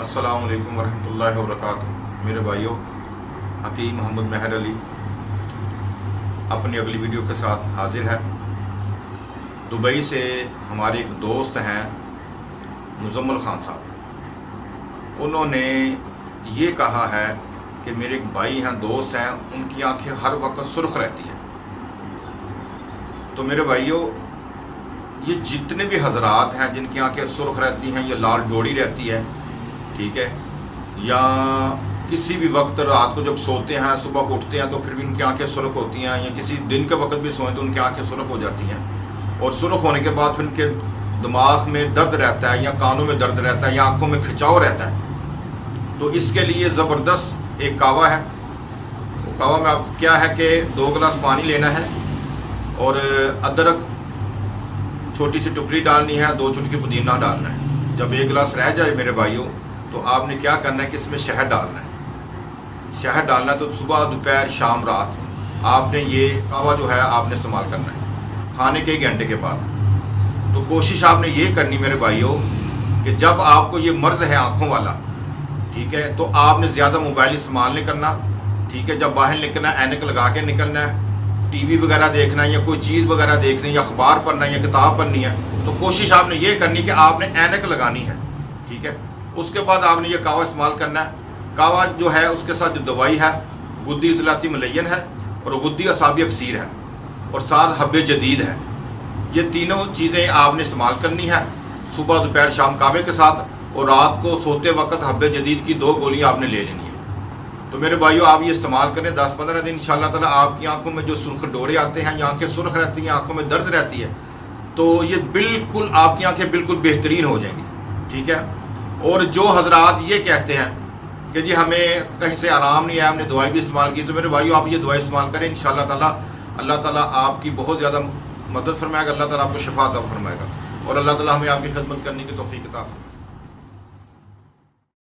السلام علیکم ورحمۃ اللہ وبرکاتہ۔ میرے بھائیوں، حکیم محمد مہر علی اپنی اگلی ویڈیو کے ساتھ حاضر ہے۔ دبئی سے ہمارے ایک دوست ہیں مزمل خان صاحب، انہوں نے یہ کہا ہے کہ میرے ایک بھائی ہیں، دوست ہیں، ان کی آنکھیں ہر وقت سرخ رہتی ہیں۔ تو میرے بھائیوں، یہ جتنے بھی حضرات ہیں جن کی آنکھیں سرخ رہتی ہیں یا لال ڈوڑی رہتی ہے، ٹھیک ہے، یا کسی بھی وقت رات کو جب سوتے ہیں صبح کو اٹھتے ہیں تو پھر بھی ان کی آنکھیں سرخ ہوتی ہیں، یا کسی دن کے وقت بھی سوئیں تو ان کی آنکھیں سرخ ہو جاتی ہیں، اور سرخ ہونے کے بعد پھر ان کے دماغ میں درد رہتا ہے یا کانوں میں درد رہتا ہے یا آنکھوں میں کھچاؤ رہتا ہے، تو اس کے لیے زبردست ایک کہوہ ہے۔ وہ کہوہ میں اب کیا ہے کہ 2 گلاس پانی لینا ہے اور ادرک چھوٹی سی ٹکڑی ڈالنی ہے، 2 چٹکی پودینہ ڈالنا ہے۔ جب 1 گلاس رہ جائے میرے بھائیوں، تو آپ نے کیا کرنا ہے کہ اس میں شہد ڈالنا ہے۔ شہد ڈالنا ہے تو صبح دوپہر شام رات آپ نے یہ قہوہ جو ہے آپ نے استعمال کرنا ہے کھانے کے 1 گھنٹے کے بعد۔ تو کوشش آپ نے یہ کرنی میرے بھائیوں کہ جب آپ کو یہ مرض ہے آنکھوں والا، ٹھیک ہے، تو آپ نے زیادہ موبائل استعمال نہیں کرنا، ٹھیک ہے۔ جب باہر نکلنا ہے اینک لگا کے نکلنا ہے، ٹی وی وغیرہ دیکھنا ہے یا کوئی چیز وغیرہ دیکھنی ہے یا اخبار پڑھنا ہے یا کتاب پڑھنی ہے، تو کوشش آپ نے یہ کرنی کہ آپ نے اینک لگانی ہے، ٹھیک ہے۔ اس کے بعد آپ نے یہ کہوہ استعمال کرنا ہے۔ کہوہ جو ہے اس کے ساتھ جو دوائی ہے غدی اصلاحاتی ملین ہے اور غدی اعصابی اکسیر ہے اور ساتھ حب جدید ہے۔ یہ تینوں چیزیں آپ نے استعمال کرنی ہے صبح دوپہر شام کعبے کے ساتھ، اور رات کو سوتے وقت حب جدید کی 2 گولیاں آپ نے لے لینی ہے۔ تو میرے بھائیوں، آپ یہ استعمال کریں 10-15 دن، انشاءاللہ تعالیٰ آپ کی آنکھوں میں جو سرخ ڈورے آتے ہیں یا آنکھیں سرخ رہتی ہیں، آنکھوں میں درد رہتی ہے، تو یہ بالکل آپ کی آنکھیں بالکل بہترین ہو جائیں گی، ٹھیک ہے۔ اور جو حضرات یہ کہتے ہیں کہ جی ہمیں کہیں سے آرام نہیں آیا، ہم نے دوائی بھی استعمال کی، تو میرے بھائیوں آپ یہ دوائی استعمال کریں، انشاءاللہ تعالیٰ اللہ تعالیٰ آپ کی بہت زیادہ مدد فرمائے گا، اللہ تعالیٰ آپ کو شفا عطا فرمائے گا، اور اللہ تعالیٰ ہمیں آپ کی خدمت کرنے کی توفیق عطا فرمائے۔